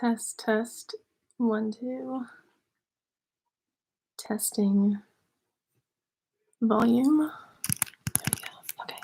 Test, test. 1, 2. Testing volume. There we go. Okay.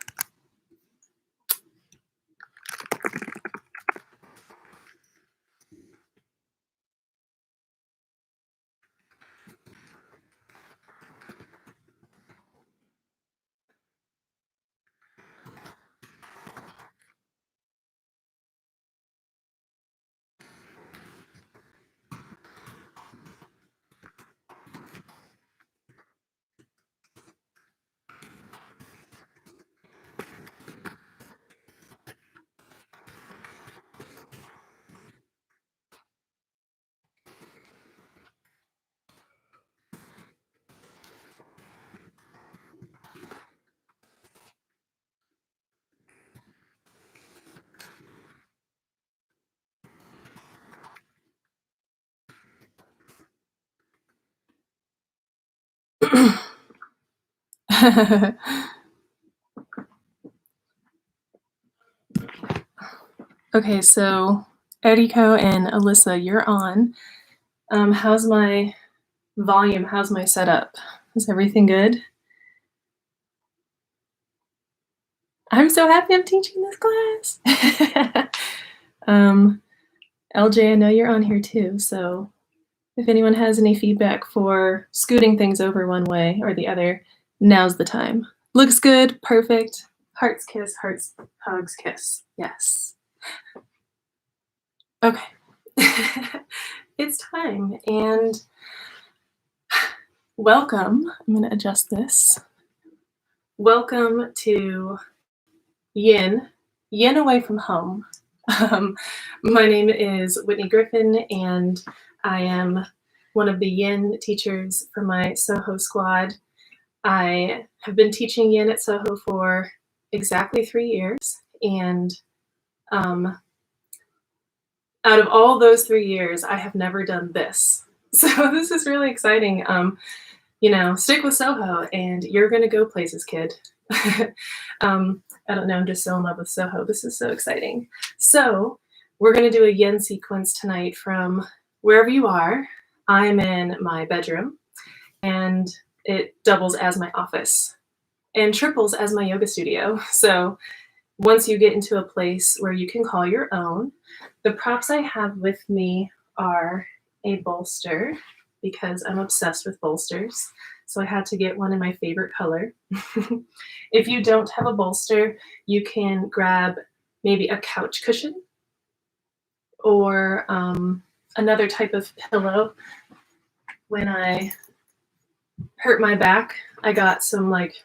Okay, so Eriko and Alyssa, you're on. How's my volume? How's my setup? Is everything good? I'm so happy I'm teaching this class. LJ, I know you're on here too, so if anyone has any feedback for scooting things over one way or the other, now's the time. Looks good, perfect. Hearts kiss, hearts, hugs, kiss. Yes. Okay. It's time, and welcome. I'm going to adjust this. Welcome to Yin Away from Home. My name is Whitney Griffin, and I am one of the Yin teachers for my SoHo squad. I have been teaching Yin at SoHo for exactly 3 years, and out of all those 3 years, I have never done this. So this is really exciting. Stick with SoHo, and you're going to go places, kid. I don't know, I'm just so in love with SoHo. This is so exciting. So we're going to do a Yin sequence tonight from wherever you are. I'm in my bedroom, and it doubles as my office and triples as my yoga studio. So once you get into a place where you can call your own, the props I have with me are a bolster, because I'm obsessed with bolsters. So I had to get one in my favorite color. If you don't have a bolster, you can grab maybe a couch cushion or another type of pillow. When I hurt my back, I got some like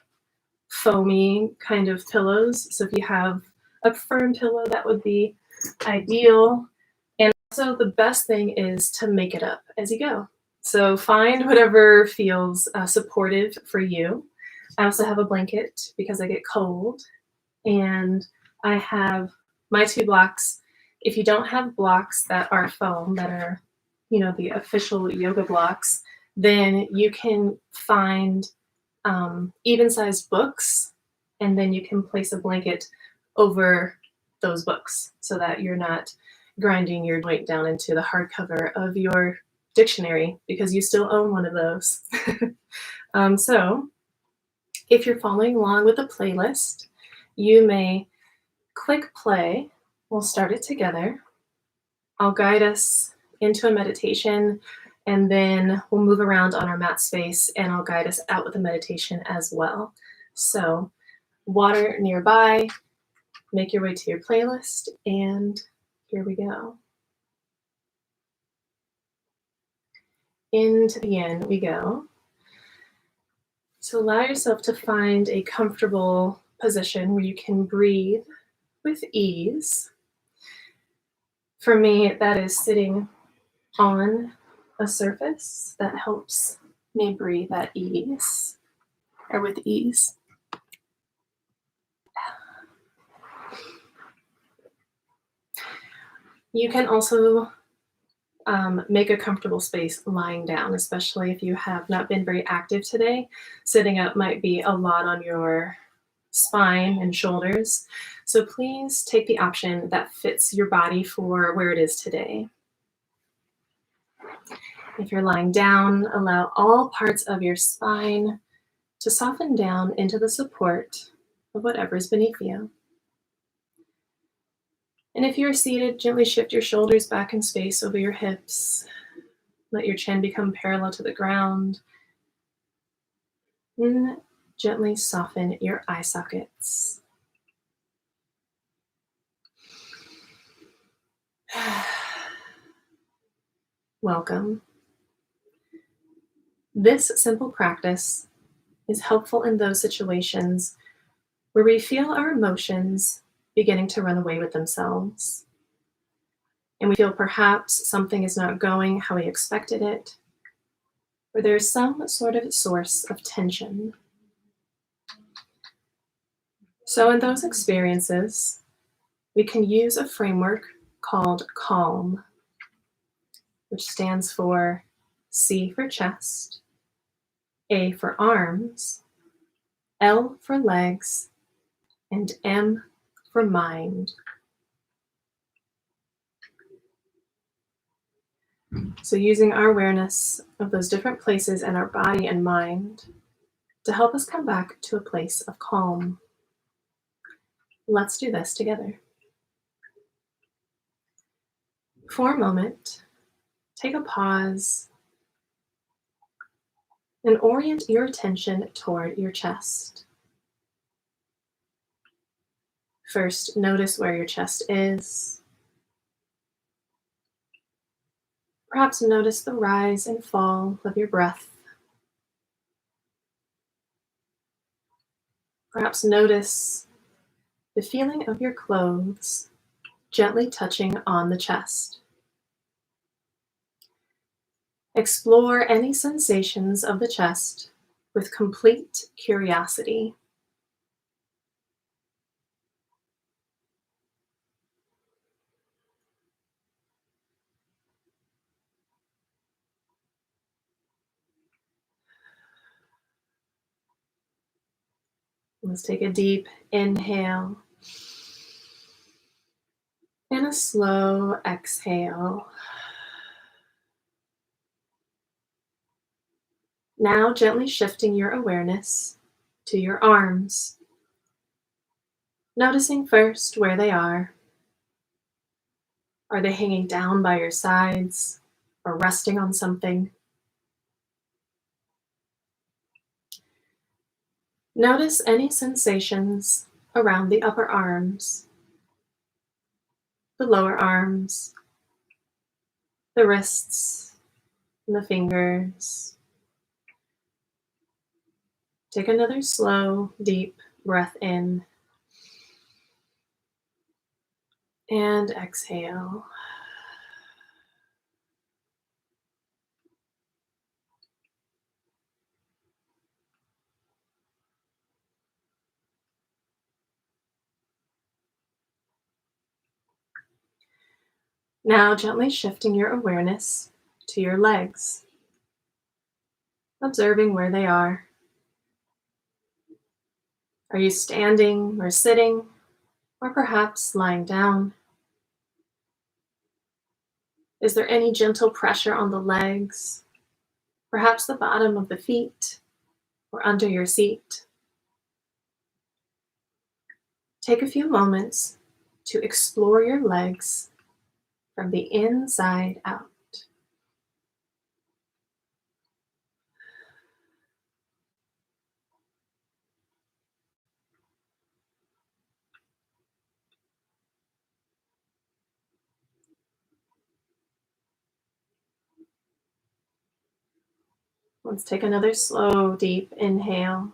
foamy kind of pillows. So if you have a firm pillow, that would be ideal. And also the best thing is to make it up as you go. So find whatever feels supportive for you. I also have a blanket because I get cold, and I have my 2 blocks. If you don't have blocks that are foam, that are, the official yoga blocks, then you can find even-sized books, and then you can place a blanket over those books so that you're not grinding your weight down into the hardcover of your dictionary, because you still own one of those. So if you're following along with the playlist, you may click play. We'll start it together. I'll guide us into a meditation, and then we'll move around on our mat space, and I'll guide us out with a meditation as well. So water nearby, make your way to your playlist, and here we go. Into the Yin we go. So allow yourself to find a comfortable position where you can breathe with ease. For me, that is sitting on a surface that helps me breathe at ease, or with ease. You can also make a comfortable space lying down, especially if you have not been very active today. Sitting up might be a lot on your spine and shoulders. So please take the option that fits your body for where it is today. If you're lying down, allow all parts of your spine to soften down into the support of whatever's beneath you. And if you're seated, gently shift your shoulders back in space over your hips. Let your chin become parallel to the ground. And gently soften your eye sockets. Welcome. This simple practice is helpful in those situations where we feel our emotions beginning to run away with themselves, and we feel perhaps something is not going how we expected it, or there's some sort of source of tension. So in those experiences, we can use a framework called CALM, which stands for C for chest, A for arms, L for legs, and M for mind. So using our awareness of those different places in our body and mind to help us come back to a place of calm. Let's do this together. For a moment, take a pause and orient your attention toward your chest. First, notice where your chest is. Perhaps notice the rise and fall of your breath. Perhaps notice the feeling of your clothes gently touching on the chest. Explore any sensations of the chest with complete curiosity. Let's take a deep inhale and a slow exhale. Now gently shifting your awareness to your arms. Noticing first where they are. Are they hanging down by your sides or resting on something? Notice any sensations around the upper arms, the lower arms, the wrists, and the fingers. Take another slow, deep breath in and exhale. Now gently shifting your awareness to your legs, observing where they are. Are you standing or sitting, or perhaps lying down? Is there any gentle pressure on the legs, perhaps the bottom of the feet or under your seat? Take a few moments to explore your legs from the inside out. Let's take another slow, deep inhale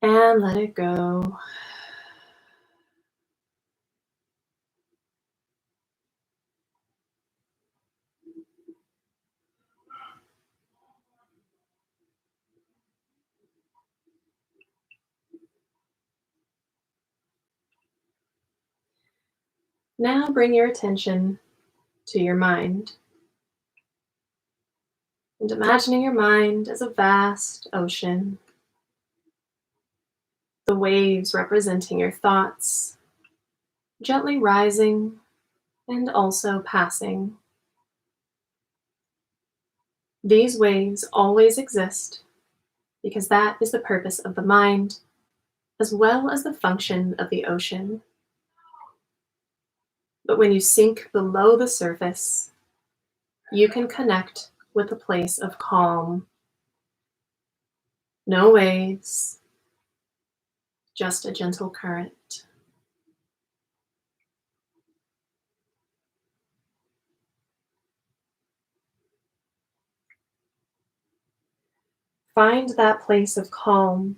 and let it go. Now bring your attention to your mind. And imagining your mind as a vast ocean, the waves representing your thoughts, gently rising and also passing. These waves always exist because that is the purpose of the mind, as well as the function of the ocean. But when you sink below the surface, you can connect with a place of calm. No waves, just a gentle current. Find that place of calm.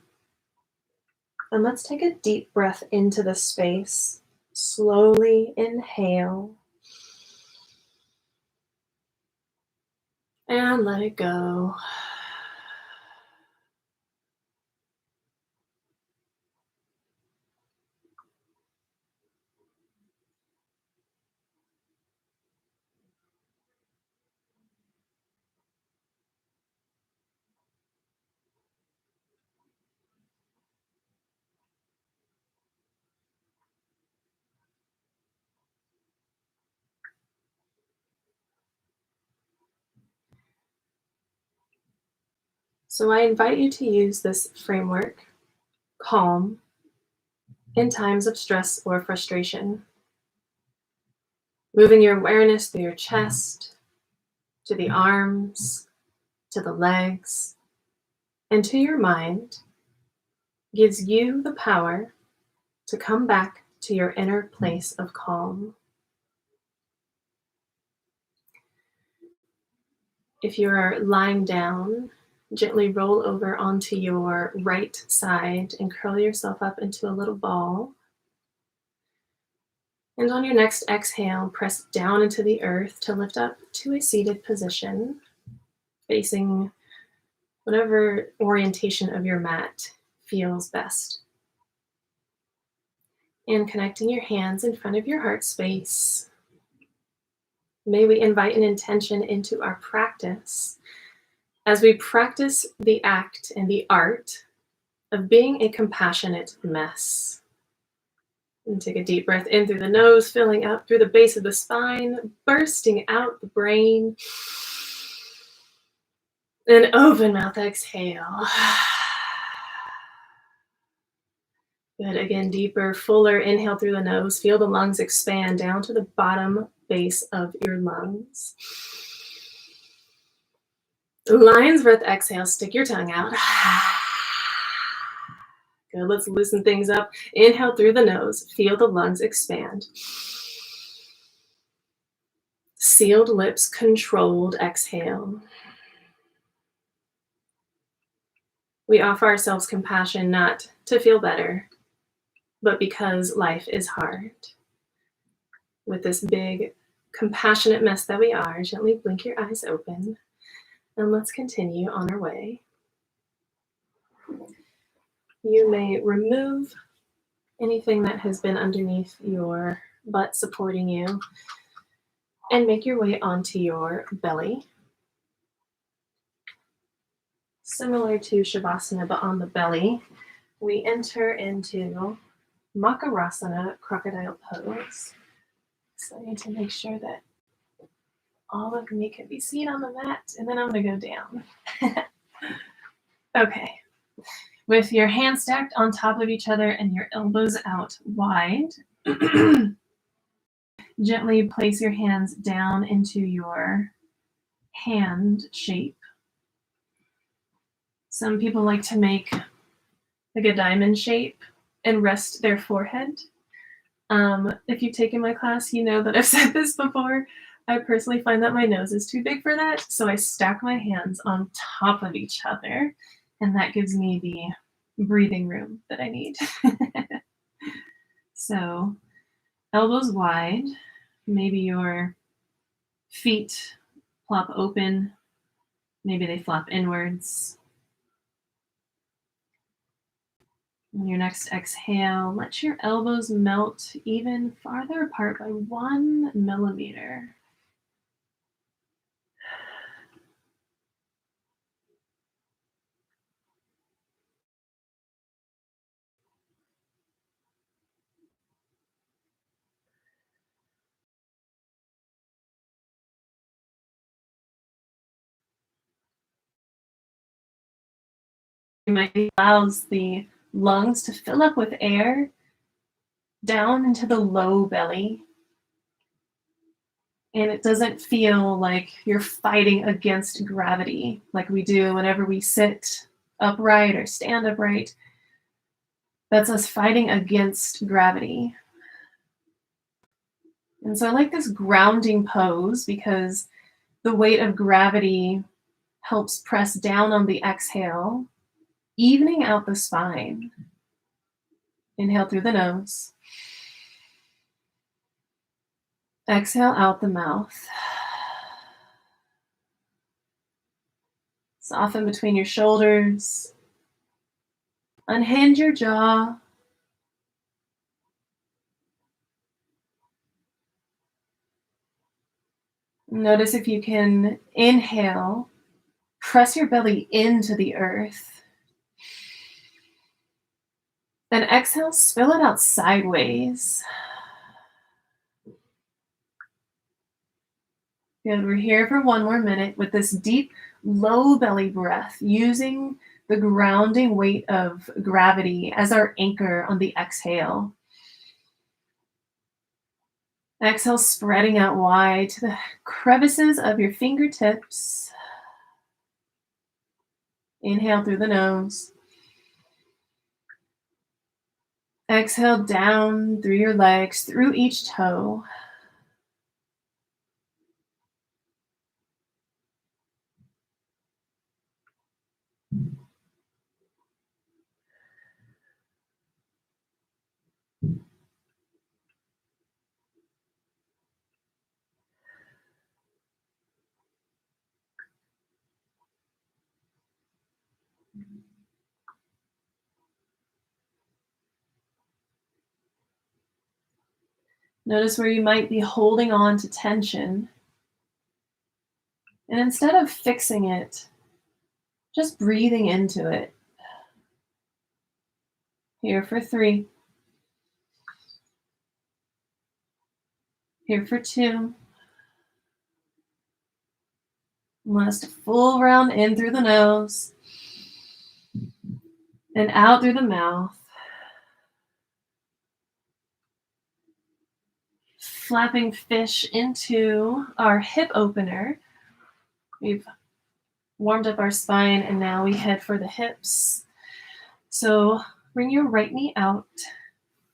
And let's take a deep breath into the space. Slowly inhale. And let it go. So I invite you to use this framework, calm, in times of stress or frustration. Moving your awareness through your chest, to the arms, to the legs, and to your mind gives you the power to come back to your inner place of calm. If you are lying down, gently roll over onto your right side and curl yourself up into a little ball. And on your next exhale, press down into the earth to lift up to a seated position, facing whatever orientation of your mat feels best. And connecting your hands in front of your heart space. May we invite an intention into our practice as we practice the act and the art of being a compassionate mess. And take a deep breath in through the nose, filling up through the base of the spine, bursting out the brain. And open mouth exhale. Good. Again, deeper, fuller inhale through the nose. Feel the lungs expand down to the bottom base of your lungs. Lion's breath exhale. Stick your tongue out. Good. Let's loosen things up. Inhale through the nose. Feel the lungs expand. Sealed lips, controlled exhale. We offer ourselves compassion not to feel better, but because life is hard. With this big, compassionate mess that we are, gently blink your eyes open, and let's continue on our way. You may remove anything that has been underneath your butt supporting you and make your way onto your belly. Similar to Shavasana, but on the belly, we enter into Makarasana, crocodile pose. So I need to make sure that all of me can be seen on the mat, and then I'm going to go down. Okay. With your hands stacked on top of each other and your elbows out wide, gently place your hands down into your hand shape. Some people like to make like a diamond shape and rest their forehead. If you've taken my class, you know that I've said this before. I personally find that my nose is too big for that, so I stack my hands on top of each other, and that gives me the breathing room that I need. So, elbows wide, maybe your feet plop open, maybe they flop inwards. On your next exhale, let your elbows melt even farther apart by 1 millimeter. Allows the lungs to fill up with air down into the low belly. And it doesn't feel like you're fighting against gravity like we do whenever we sit upright or stand upright. That's us fighting against gravity. And so I like this grounding pose because the weight of gravity helps press down on the exhale, evening out the spine. Inhale through the nose. Exhale out the mouth. Soften between your shoulders. Unhinge your jaw. Notice if you can inhale, press your belly into the earth. Then exhale, spill it out sideways. Good, we're here for one more minute with this deep, low belly breath, using the grounding weight of gravity as our anchor on the exhale. Exhale, spreading out wide to the crevices of your fingertips. Inhale through the nose. Exhale down through your legs, through each toe. Notice where you might be holding on to tension. And instead of fixing it, just breathing into it. Here for 3. Here for 2. Last full round in through the nose and out through the mouth. Flapping fish into our hip opener. We've warmed up our spine and now we head for the hips. So bring your right knee out,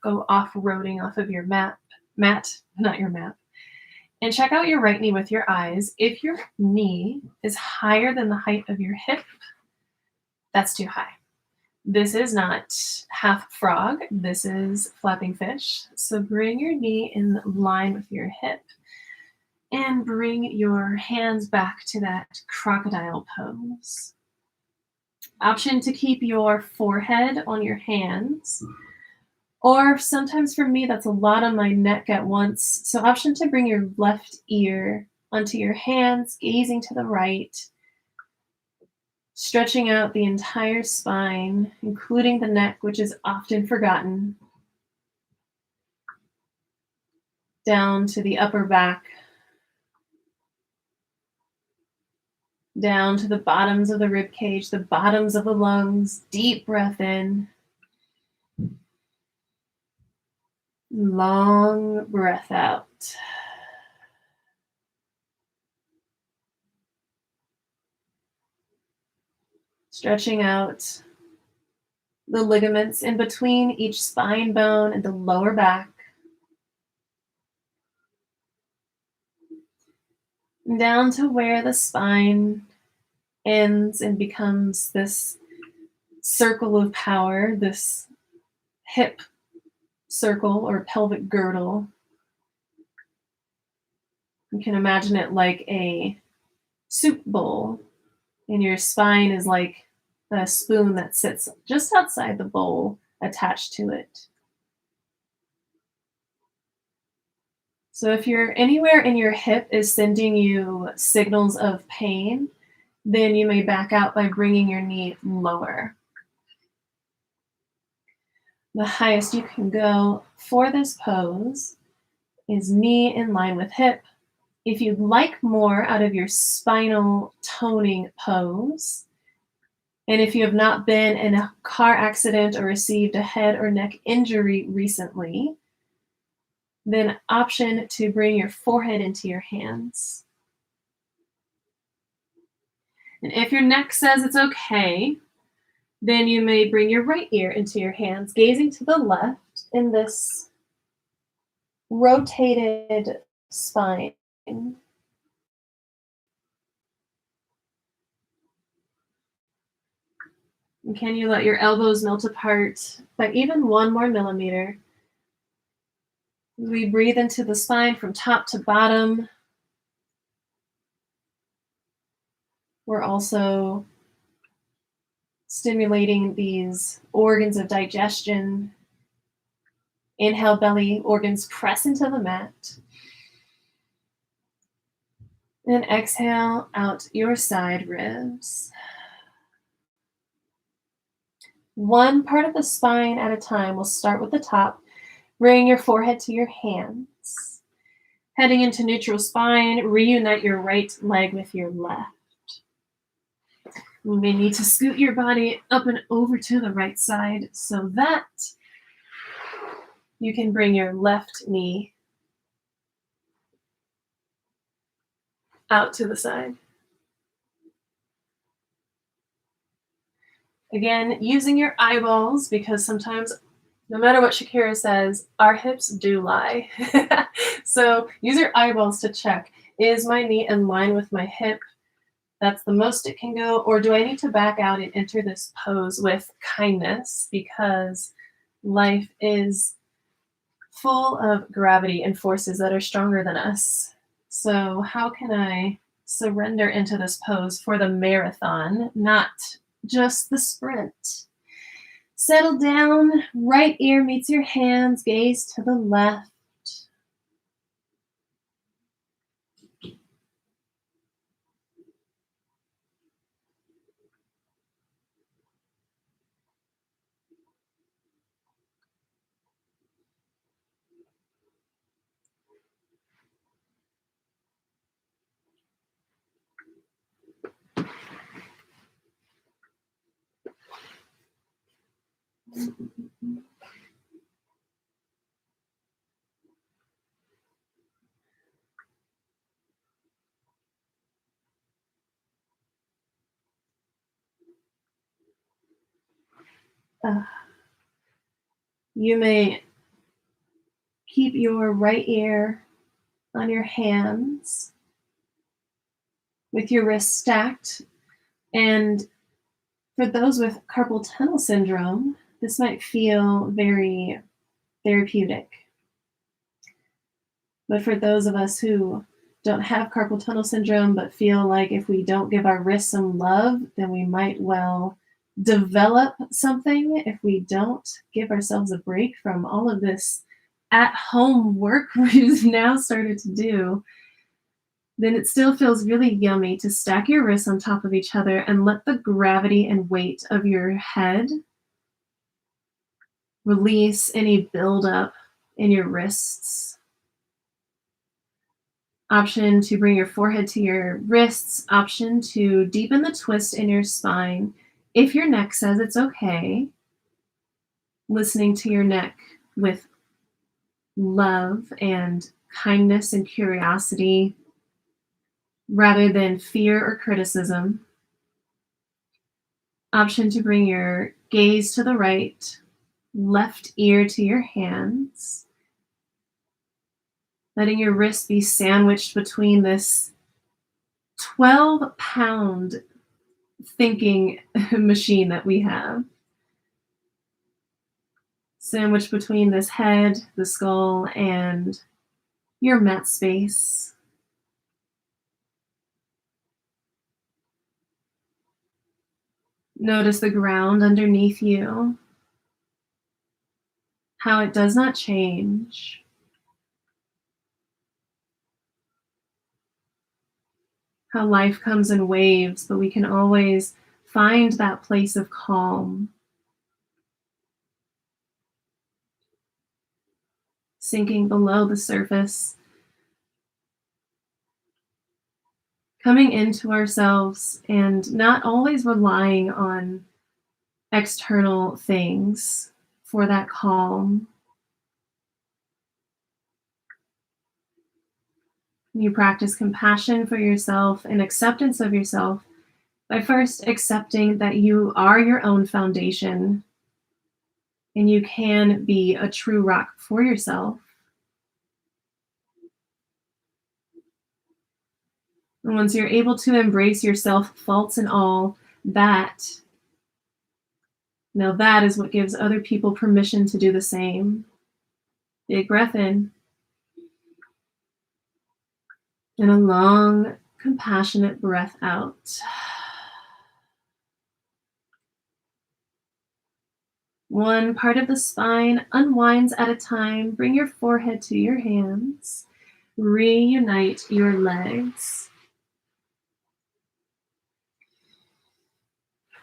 go off-roading off of your mat, not your map. And check out your right knee with your eyes. If your knee is higher than the height of your hip, that's too high. This is not half frog. This is flapping fish. So bring your knee in line with your hip and bring your hands back to that crocodile pose. Option to keep your forehead on your hands. Or sometimes for me, that's a lot on my neck at once. So option to bring your left ear onto your hands, gazing to the right, stretching out the entire spine, including the neck, which is often forgotten, down to the upper back, down to the bottoms of the rib cage, the bottoms of the lungs. Deep breath in. Long breath out. Stretching out the ligaments in between each spine bone and the lower back. Down to where the spine ends and becomes this circle of power, this hip circle or pelvic girdle. You can imagine it like a soup bowl, and your spine is like a spoon that sits just outside the bowl attached to it. So if you're anywhere in your hip is sending you signals of pain, then you may back out by bringing your knee lower. The highest you can go for this pose is knee in line with hip. If you'd like more out of your spinal toning pose, And if you have not been in a car accident or received a head or neck injury recently, then option to bring your forehead into your hands. And if your neck says it's okay, then you may bring your right ear into your hands, gazing to the left in this rotated spine. And can you let your elbows melt apart by even 1 more millimeter? We breathe into the spine from top to bottom. We're also stimulating these organs of digestion. Inhale, belly organs press into the mat. And exhale out your side ribs. One part of the spine at a time. We'll start with the top. Bring your forehead to your hands. Heading into neutral spine, reunite your right leg with your left. You may need to scoot your body up and over to the right side so that you can bring your left knee out to the side. Again, using your eyeballs, because sometimes, no matter what Shakira says, our hips do lie. So use your eyeballs to check, is my knee in line with my hip? That's the most it can go, or do I need to back out and enter this pose with kindness, because life is full of gravity and forces that are stronger than us. So how can I surrender into this pose for the marathon, not just the sprint? Settle down, right ear meets your hands, gaze to the left. You may keep your right ear on your hands with your wrists stacked. And for those with carpal tunnel syndrome, this might feel very therapeutic. But for those of us who don't have carpal tunnel syndrome, but feel like if we don't give our wrists some love, then we might well develop something if we don't give ourselves a break from all of this at-home work we've now started to do, then it still feels really yummy to stack your wrists on top of each other and let the gravity and weight of your head release any buildup in your wrists. Option to bring your forehead to your wrists. Option to deepen the twist in your spine. If your neck says it's okay, listening to your neck with love and kindness and curiosity rather than fear or criticism. Option to bring your gaze to the right, left ear to your hands, letting your wrists be sandwiched between this 12-pound thinking machine that we have. Sandwiched between this head, the skull, and your mat space. Notice the ground underneath you, how it does not change. How life comes in waves, but we can always find that place of calm. Sinking below the surface, coming into ourselves and not always relying on external things for that calm. You practice compassion for yourself and acceptance of yourself by first accepting that you are your own foundation and you can be a true rock for yourself. And once you're able to embrace yourself, faults and all, that is what gives other people permission to do the same. Big breath in. And a long, compassionate breath out. One part of the spine unwinds at a time. Bring your forehead to your hands. Reunite your legs.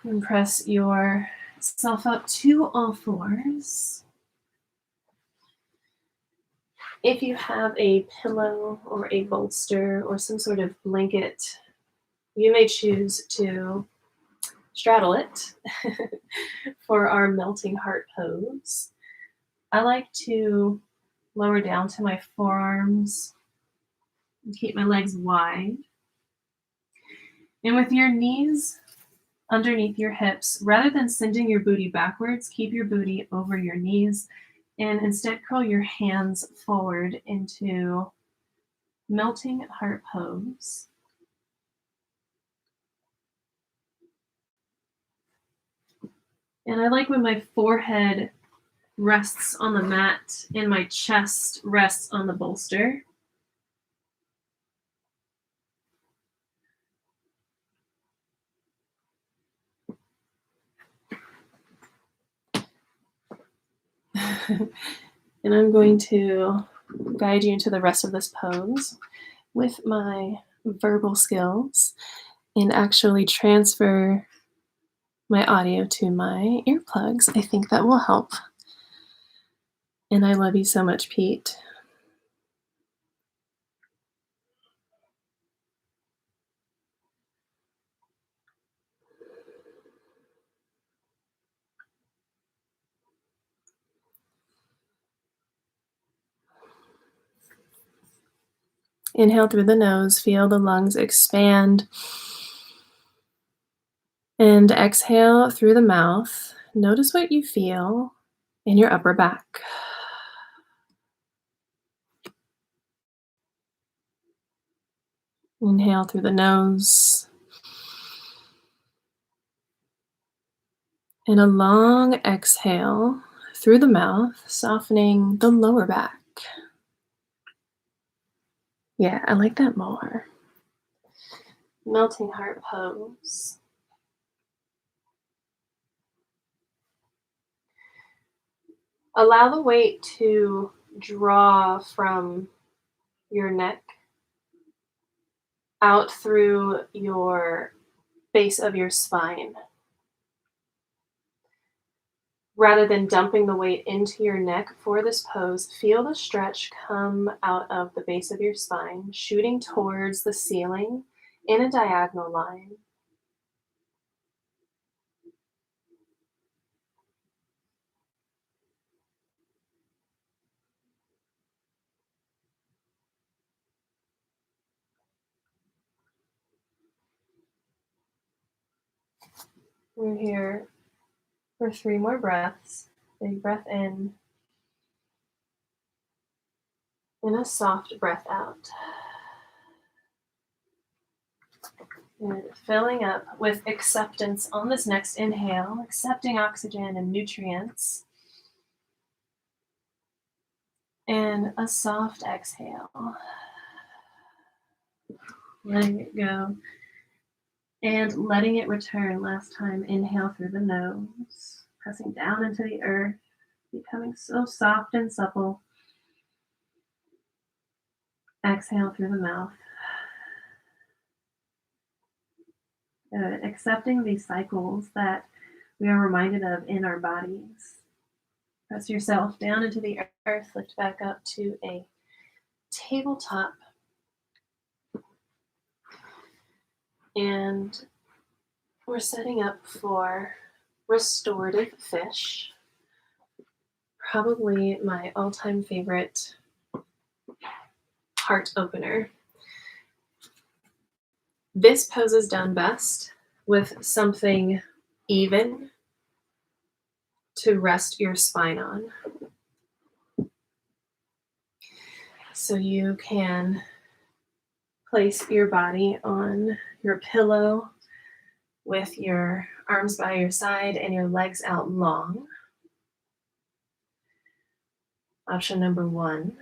And press yourself up to all fours. If you have a pillow or a bolster or some sort of blanket, you may choose to straddle it for our melting heart pose. I like to lower down to my forearms and keep my legs wide. And with your knees underneath your hips, rather than sending your booty backwards, keep your booty over your knees and instead curl your hands forward into melting heart pose. And I like when my forehead rests on the mat and my chest rests on the bolster. And I'm going to guide you into the rest of this pose with my verbal skills and actually transfer my audio to my earplugs. I think that will help. And I love you so much, Pete. Inhale through the nose, feel the lungs expand. And exhale through the mouth. Notice what you feel in your upper back. Inhale through the nose. And a long exhale through the mouth, softening the lower back. Yeah, I like that more. Melting heart pose. Allow the weight to draw from your neck out through your base of your spine. Rather than dumping the weight into your neck for this pose, feel the stretch come out of the base of your spine, shooting towards the ceiling in a diagonal line. We're here for 3 more breaths. Big breath in. And a soft breath out. And filling up with acceptance on this next inhale, accepting oxygen and nutrients. And a soft exhale. Letting it go. And letting it return. Last time, inhale through the nose, pressing down into the earth, becoming so soft and supple. Exhale through the mouth. Good. Accepting these cycles that we are reminded of in our bodies. Press yourself down into the earth, lift back up to a tabletop. And we're setting up for restorative fish, probably my all-time favorite heart opener. This pose is done best with something even to rest your spine on. So you can place your body on your pillow with your arms by your side and your legs out long. Option number 1.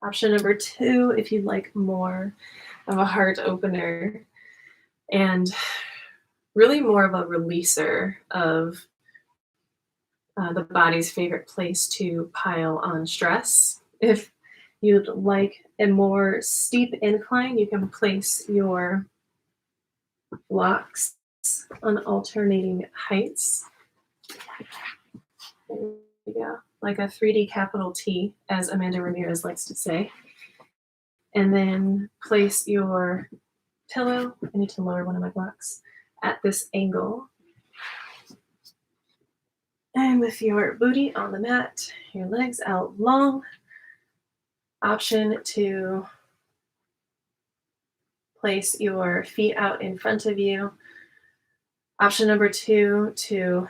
Option number 2, if you'd like more of a heart opener and really more of a releaser of the body's favorite place to pile on stress. If you'd like a more steep incline, you can place your blocks on alternating heights. There you go. Like a 3D capital T, as Amanda Ramirez likes to say. And then place your pillow, I need to lower one of my blocks, at this angle. And with your booty on the mat, your legs out long, option to place your feet out in front of you. Option number 2, to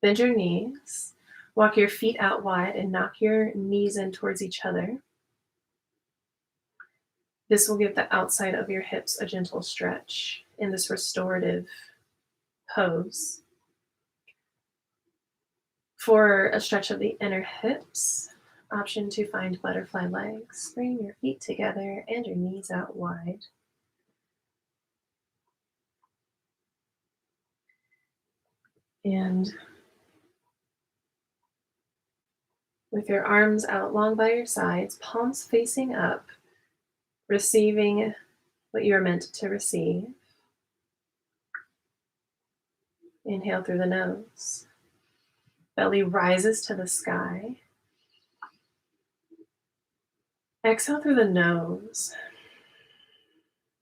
bend your knees, walk your feet out wide and knock your knees in towards each other. This will give the outside of your hips a gentle stretch in this restorative pose. For a stretch of the inner hips, option to find butterfly legs. Bring your feet together and your knees out wide. And with your arms out long by your sides, palms facing up, receiving what you are meant to receive. Inhale through the nose. Belly rises to the sky. Exhale through the nose.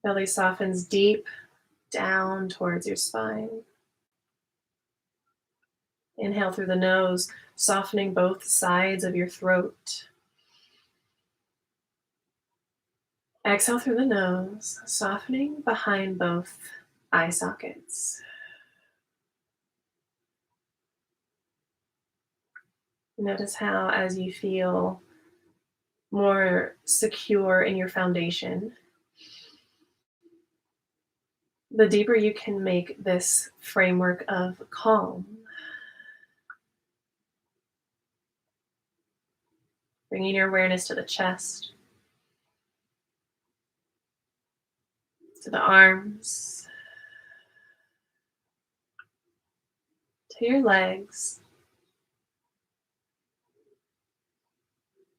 Belly softens deep down towards your spine. Inhale through the nose, softening both sides of your throat. Exhale through the nose, softening behind both eye sockets. Notice how, as you feel more secure in your foundation, the deeper you can make this framework of calm. Bringing your awareness to the chest, to the arms, to your legs,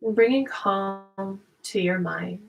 and bringing calm to your mind.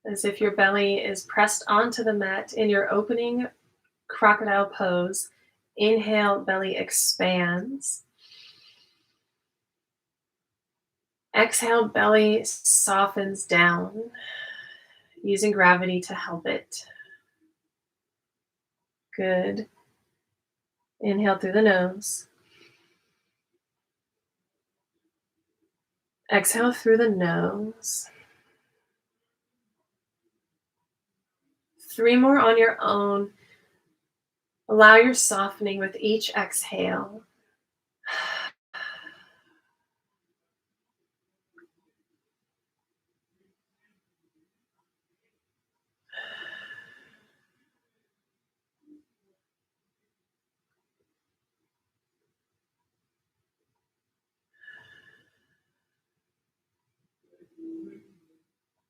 As if your belly is pressed onto the mat in your opening crocodile pose. Inhale, belly expands. Exhale, belly softens down, using gravity to help it. Good. Inhale through the nose. Exhale through the nose. 3 more on your own. Allow your softening with each exhale.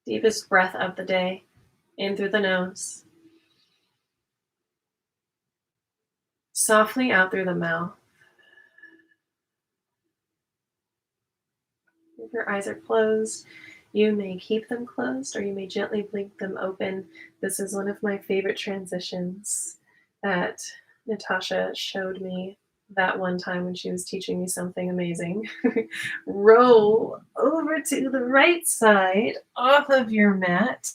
Deepest breath of the day, in through the nose. Softly out through the mouth. If your eyes are closed, you may keep them closed or you may gently blink them open. This is one of my favorite transitions that Natasha showed me that one time when she was teaching me something amazing. Roll over to the right side off of your mat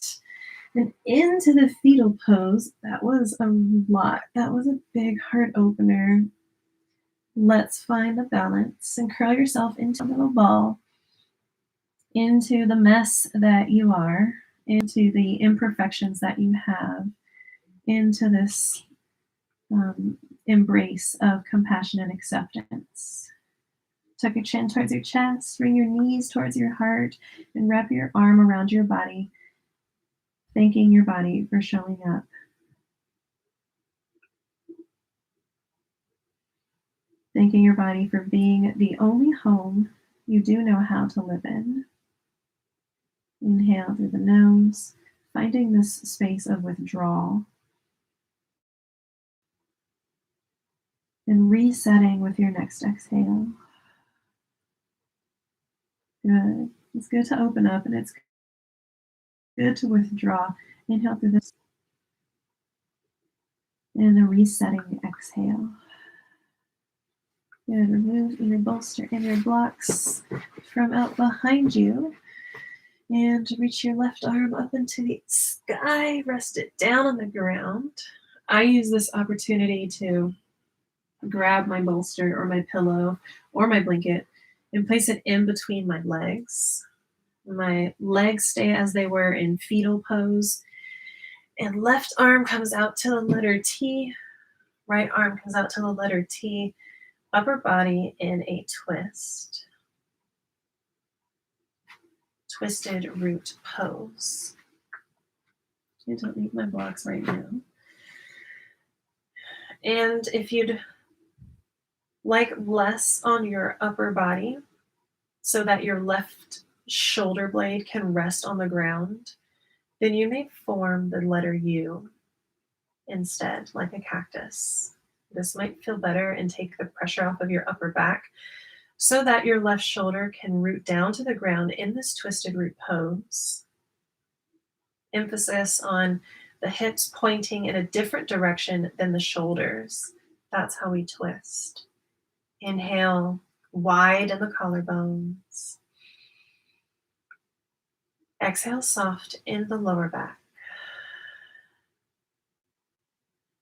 and into the fetal pose. That was a lot. That was a big heart opener. Let's find the balance and curl yourself into a little ball, into the mess that you are, into the imperfections that you have, into this embrace of compassion and acceptance. Tuck your chin towards your chest, bring your knees towards your heart, and wrap your arm around your body, thanking your body for showing up. Thanking your body for being the only home you do know how to live in. Inhale through the nose, finding this space of withdrawal. And resetting with your next exhale. Good. It's good to open up and it's good to withdraw. Inhale through this. And a resetting exhale. Good. Remove your bolster and your blocks from out behind you. And reach your left arm up into the sky. Rest it down on the ground. I use this opportunity to grab my bolster or my pillow or my blanket and place it in between my legs. My legs stay as they were in fetal pose. And left arm comes out to the letter T. Right arm comes out to the letter T. Upper body in a twist. Twisted root pose. I don't need my blocks right now. And if you'd like less on your upper body so that your left shoulder blade can rest on the ground, then you may form the letter U instead, like a cactus. This might feel better and take the pressure off of your upper back so that your left shoulder can root down to the ground in this twisted root pose. Emphasis on the hips pointing in a different direction than the shoulders. That's how we twist. Inhale, wide in the collarbones. Exhale, soft in the lower back.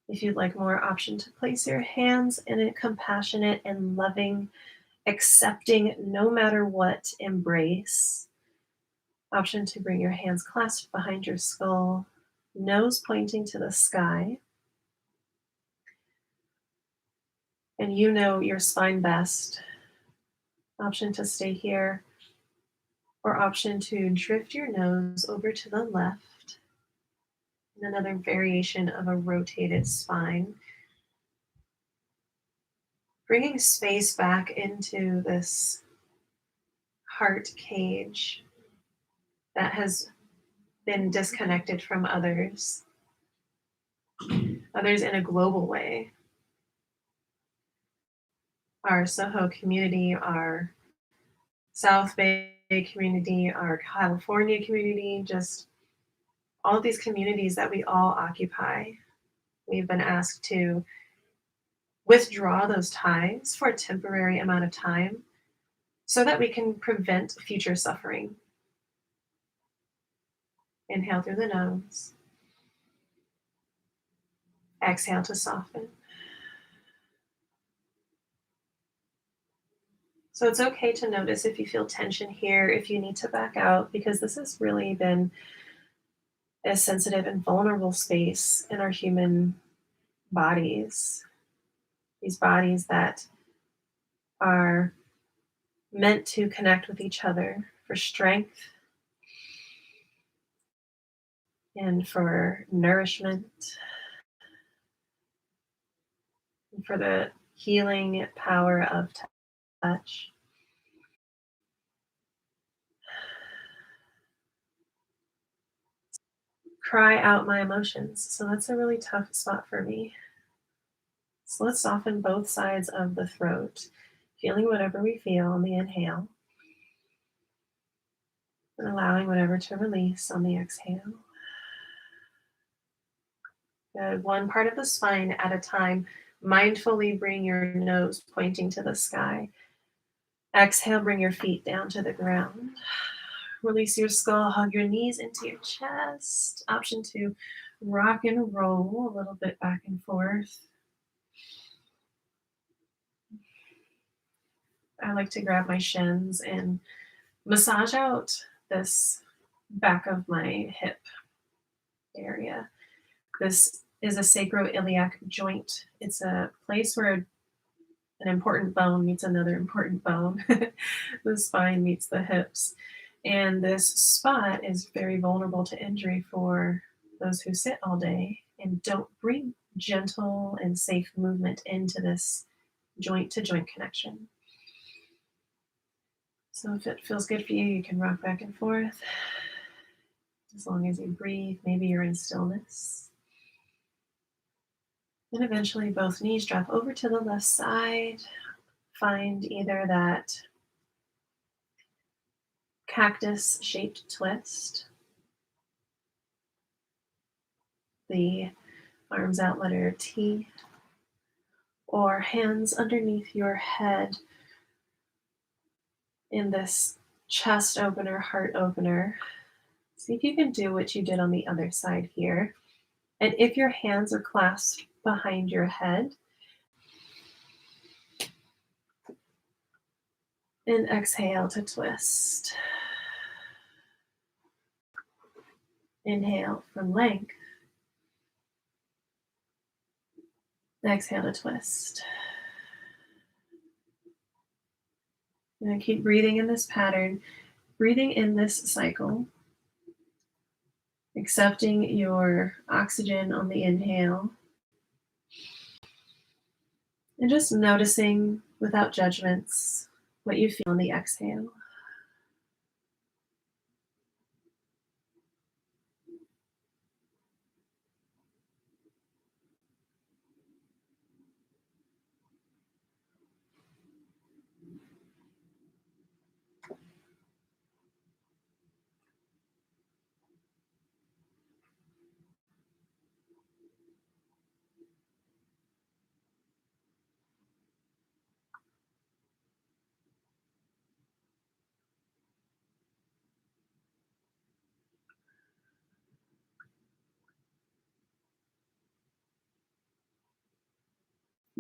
If you'd like more option to place your hands in a compassionate and loving, accepting, no matter what embrace. Option to bring your hands clasped behind your skull, nose pointing to the sky. And you know your spine best. Option to stay here, or option to drift your nose over to the left. And another variation of a rotated spine. Bringing space back into this heart cage that has been disconnected from others in a global way. Our SoHo community, our South Bay community, our California community, just all of these communities that we all occupy. We've been asked to withdraw those ties for a temporary amount of time so that we can prevent future suffering. Inhale through the nose. Exhale to soften. So it's okay to notice if you feel tension here, if you need to back out, because this has really been a sensitive and vulnerable space in our human bodies. These bodies that are meant to connect with each other for strength and for nourishment and for the healing power of touch. cry out my emotions. So that's a really tough spot for me. So let's soften both sides of the throat, feeling whatever we feel on the inhale, and allowing whatever to release on the exhale. Good. One part of the spine at a time. Mindfully bring your nose pointing to the sky. Exhale, bring your feet down to the ground. Release your skull, hug your knees into your chest. Option 2, rock and roll a little bit back and forth. I like to grab my shins and massage out this back of my hip area. This is a sacroiliac joint. It's a place where an important bone meets another important bone. The spine meets the hips. And this spot is very vulnerable to injury for those who sit all day and don't bring gentle and safe movement into this joint to joint connection. So if it feels good for you, you can rock back and forth. As long as you breathe, maybe you're in stillness. And eventually both knees drop over to the left side. Find either that cactus-shaped twist, the arms out letter T, or hands underneath your head in this chest opener, heart opener. See if you can do what you did on the other side here. And if your hands are clasped behind your head, and exhale to twist. Inhale for length. Exhale to twist. And keep breathing in this pattern, breathing in this cycle, accepting your oxygen on the inhale, and just noticing without judgments what you feel on the exhale.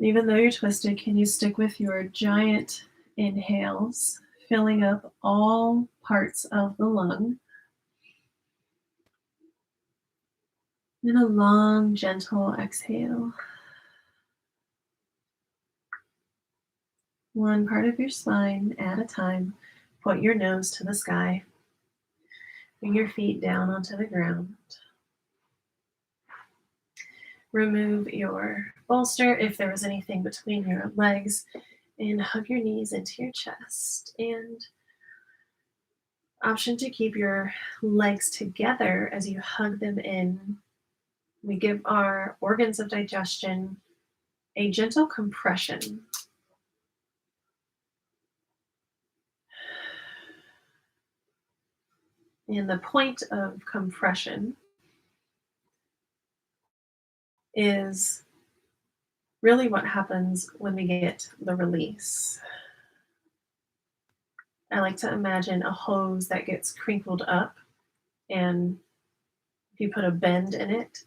Even though you're twisted, can you stick with your giant inhales, filling up all parts of the lung? And a long, gentle exhale. One part of your spine at a time. Point your nose to the sky. Bring your feet down onto the ground. Remove your bolster if there was anything between your legs, and hug your knees into your chest. And option to keep your legs together as you hug them in. We give our organs of digestion a gentle compression. And the point of compression is really what happens when we get the release. I like to imagine a hose that gets crinkled up, and if you put a bend in it,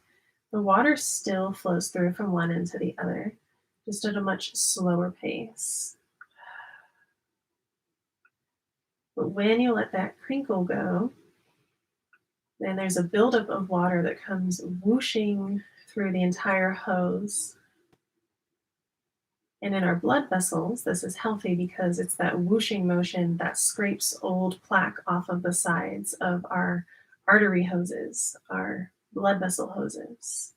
the water still flows through from one end to the other, just at a much slower pace. But when you let that crinkle go, then there's a buildup of water that comes whooshing through the entire hose. And in our blood vessels, this is healthy because it's that whooshing motion that scrapes old plaque off of the sides of our artery hoses, our blood vessel hoses.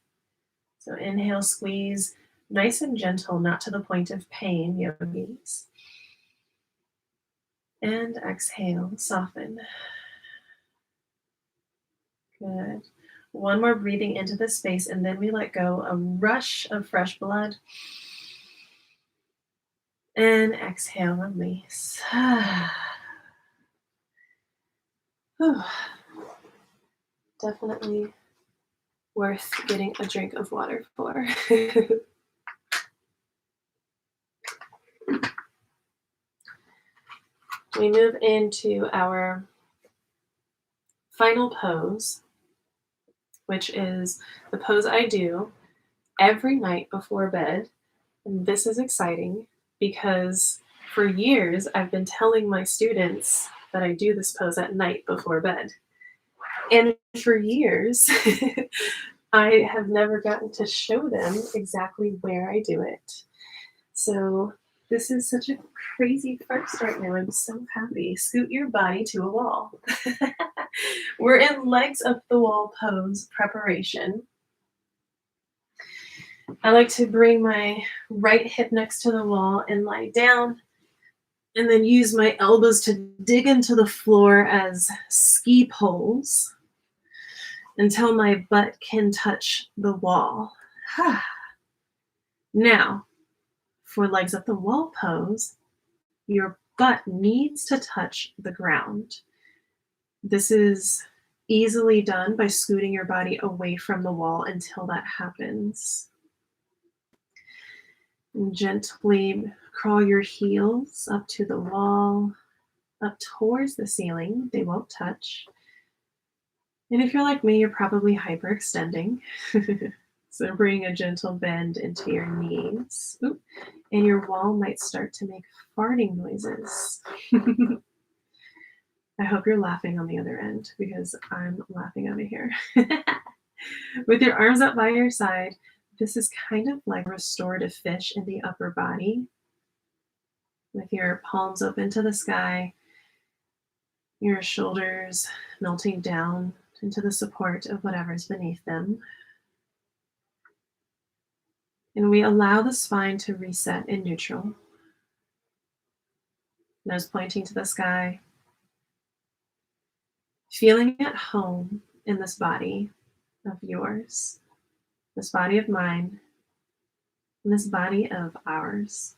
So inhale, squeeze, nice and gentle, not to the point of pain, yogis. And exhale, soften. Good. One more breathing into the space, and then we let go, a rush of fresh blood. And exhale, release. Definitely worth getting a drink of water for. We move into our final pose, which is the pose I do every night before bed. And this is exciting because for years I've been telling my students that I do this pose at night before bed. And for years, I have never gotten to show them exactly where I do it. So this is such a crazy first right now. I'm so happy. Scoot your body to a wall. We're in legs up the wall pose preparation. I like to bring my right hip next to the wall and lie down, and then use my elbows to dig into the floor as ski poles until my butt can touch the wall. Now, for legs up the wall pose, your butt needs to touch the ground. This is easily done by scooting your body away from the wall until that happens. And gently crawl your heels up to the wall, up towards the ceiling. They won't touch. And if you're like me, you're probably hyperextending. So bring a gentle bend into your knees. Oop. And your wall might start to make farting noises. I hope you're laughing on the other end because I'm laughing over here. With your arms up by your side, this is kind of like restorative fish in the upper body. With your palms open to the sky, your shoulders melting down into the support of whatever's beneath them. And we allow the spine to reset in neutral. Nose pointing to the sky. Feeling at home in this body of yours, this body of mine, and this body of ours.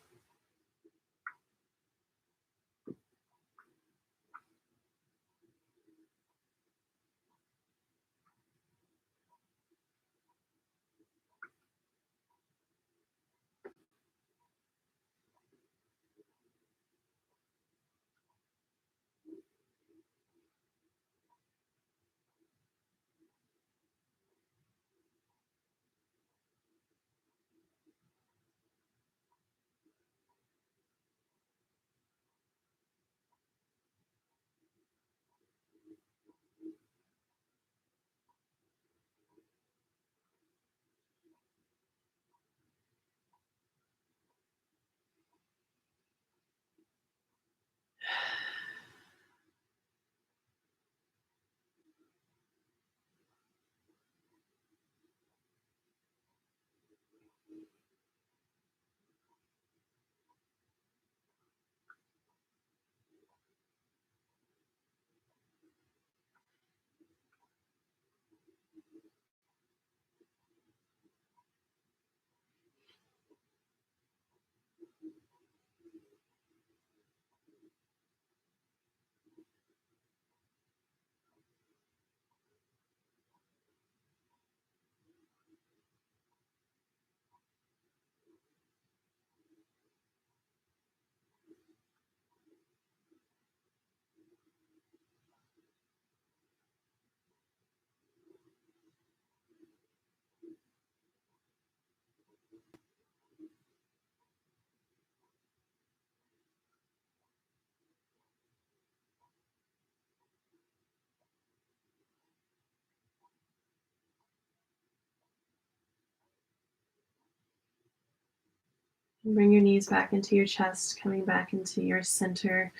And bring your knees back into your chest, coming back into your center.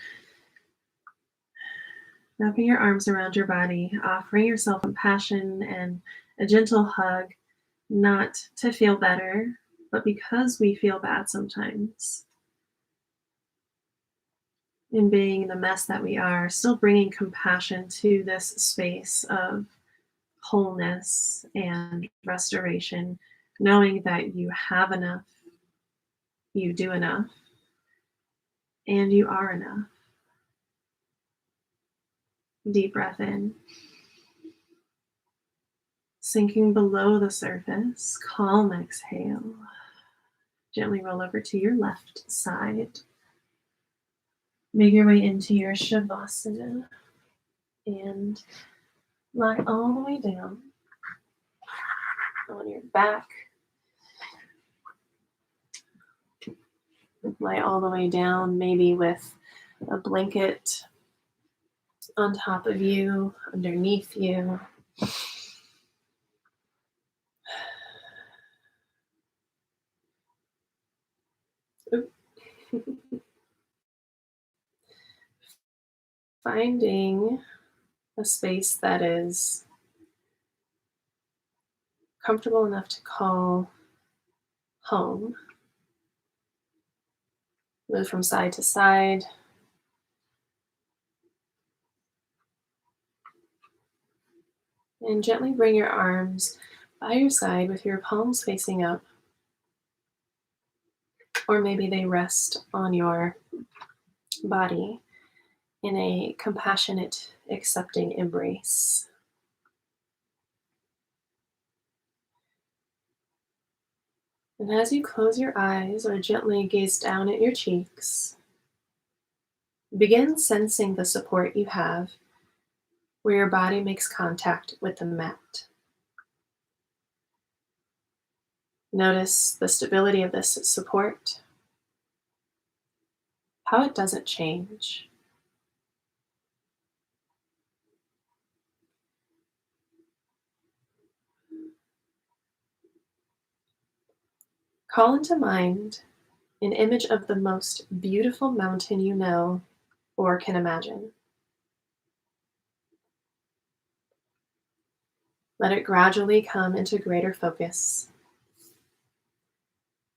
Wrapping your arms around your body, offering yourself compassion and a gentle hug, not to feel better, but because we feel bad sometimes. In being the mess that we are, still bringing compassion to this space of wholeness and restoration, knowing that you have enough, you do enough, and you are enough. Deep breath in. Sinking below the surface, calm exhale. Gently roll over to your left side. Make your way into your Shavasana and lie all the way down on your back. Lie all the way down, maybe with a blanket on top of you, underneath you. Finding a space that is comfortable enough to call home. Move from side to side. And gently bring your arms by your side with your palms facing up. Or maybe they rest on your body in a compassionate, accepting embrace. And as you close your eyes or gently gaze down at your cheeks, begin sensing the support you have where your body makes contact with the mat. Notice the stability of this support, how it doesn't change. Call into mind an image of the most beautiful mountain you know or can imagine. Let it gradually come into greater focus.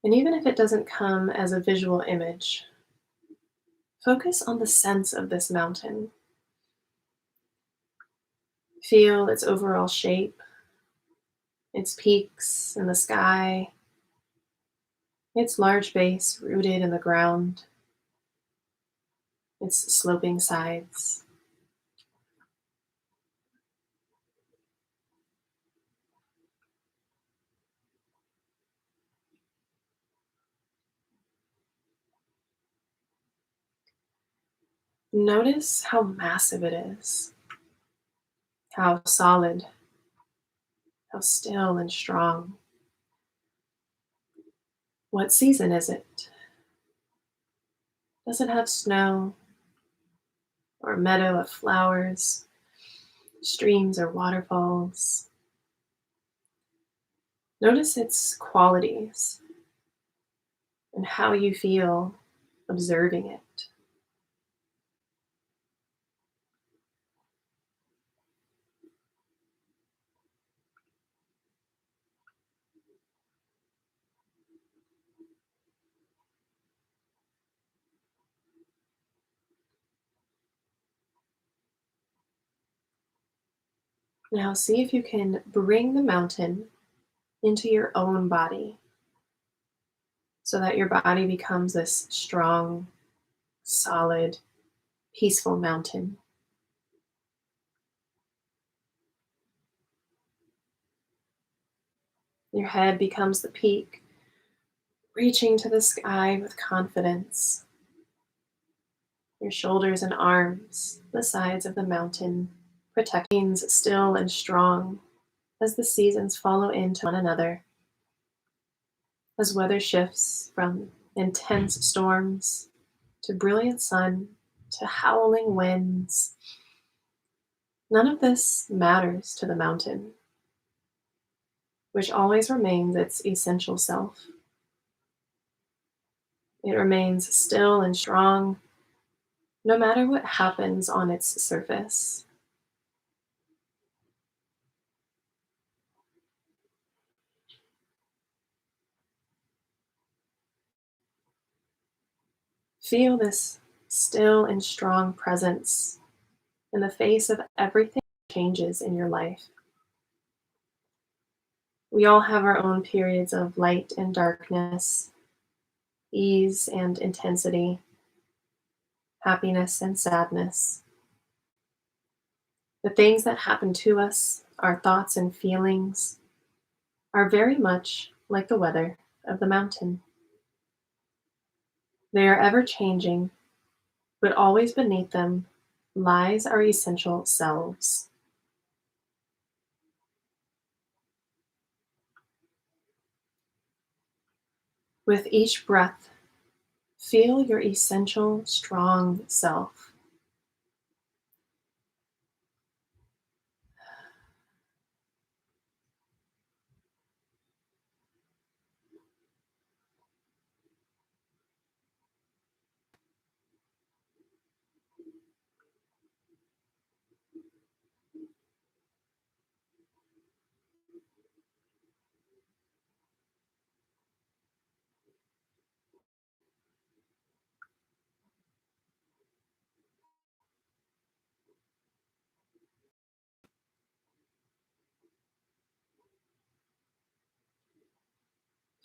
And even if it doesn't come as a visual image, focus on the sense of this mountain. Feel its overall shape, its peaks in the sky, its large base rooted in the ground, its sloping sides. Notice how massive it is, how solid, how still and strong. What season is it? Does it have snow or a meadow of flowers, streams or waterfalls? Notice its qualities and how you feel observing it. Now see if you can bring the mountain into your own body so that your body becomes this strong, solid, peaceful mountain. Your head becomes the peak, reaching to the sky with confidence. Your shoulders and arms, the sides of the mountain, protecting still and strong as the seasons follow into one another. As weather shifts from intense storms to brilliant sun to howling winds, none of this matters to the mountain, which always remains its essential self. It remains still and strong, no matter what happens on its surface. Feel this still and strong presence in the face of everything that changes in your life. We all have our own periods of light and darkness, ease and intensity, happiness and sadness. The things that happen to us, our thoughts and feelings, are very much like the weather of the mountain. They are ever changing, but always beneath them lies our essential selves. With each breath, feel your essential, strong self.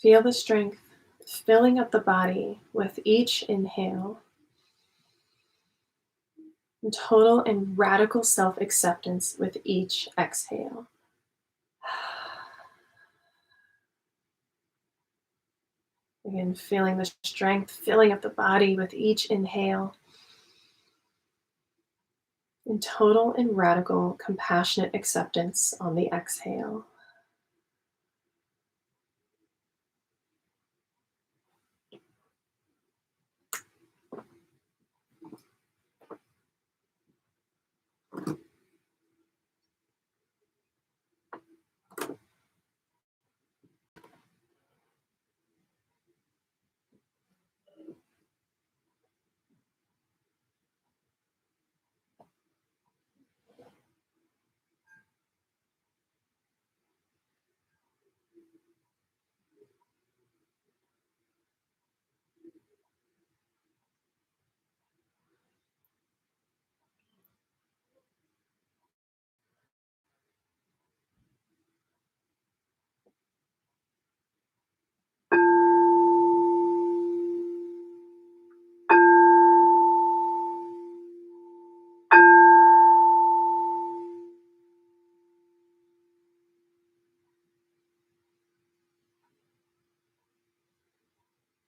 Feel the strength filling up the body with each inhale, and total and radical self acceptance with each exhale. Again, feeling the strength filling up the body with each inhale, and total and radical compassionate acceptance on the exhale.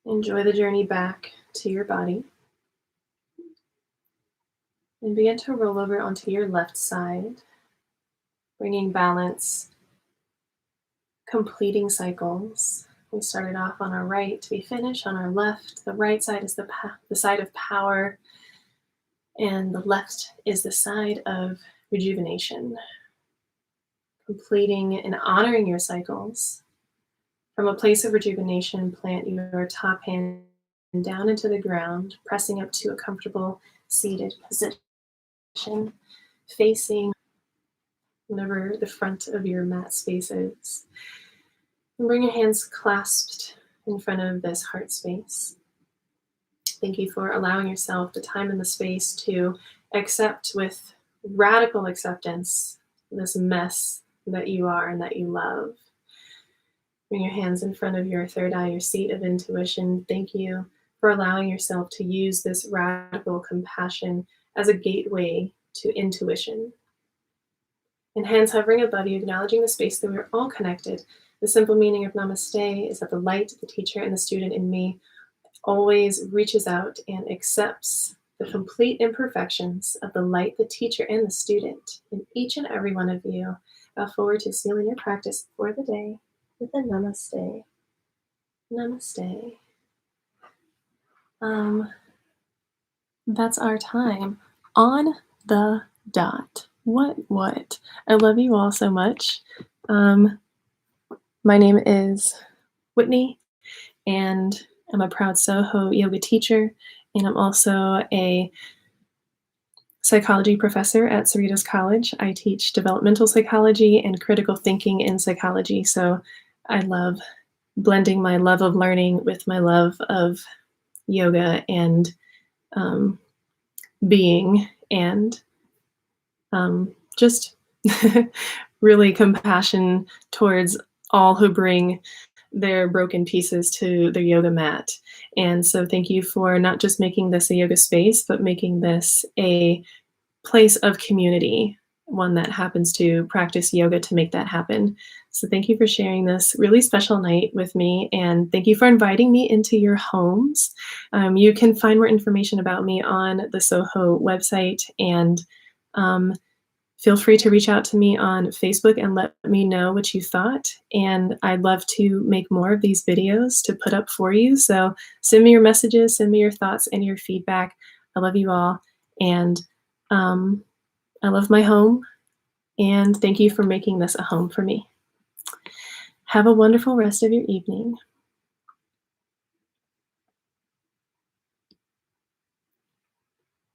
Enjoy the journey back to your body. And begin to roll over onto your left side, bringing balance, completing cycles. We started off on our right, we finish on our left. The right side is the side of power, and the left is the side of rejuvenation. Completing and honoring your cycles. From a place of rejuvenation, plant your top hand down into the ground, pressing up to a comfortable seated position, facing whatever the front of your mat space is. And bring your hands clasped in front of this heart space. Thank you for allowing yourself the time and the space to accept with radical acceptance this mess that you are and that you love. Bring your hands in front of your third eye, your seat of intuition. Thank you for allowing yourself to use this radical compassion as a gateway to intuition. And hands hovering above you, acknowledging the space that we're all connected. The simple meaning of namaste is that the light, the teacher, and the student in me always reaches out and accepts the complete imperfections of the light, the teacher, and the student in each and every one of you. Bow forward to sealing your practice for the day with a namaste. Namaste. That's our time on the dot. What? I love you all so much. My name is Whitney, and I'm a proud SoHo Yoga teacher, and I'm also a psychology professor at Cerritos College. I teach developmental psychology and critical thinking in psychology, so I love blending my love of learning with my love of yoga and being, and just really compassion towards all who bring their broken pieces to their yoga mat. And so thank you for not just making this a yoga space, but making this a place of community, one that happens to practice yoga to make that happen. So thank you for sharing this really special night with me, and thank you for inviting me into your homes. You can find more information about me on the Soho website, and um, feel free to reach out to me on Facebook and let me know what you thought. And I'd love to make more of these videos to put up for you. So send me your messages, send me your thoughts and your feedback. I love you all. And I love my home. And thank you for making this a home for me. Have a wonderful rest of your evening.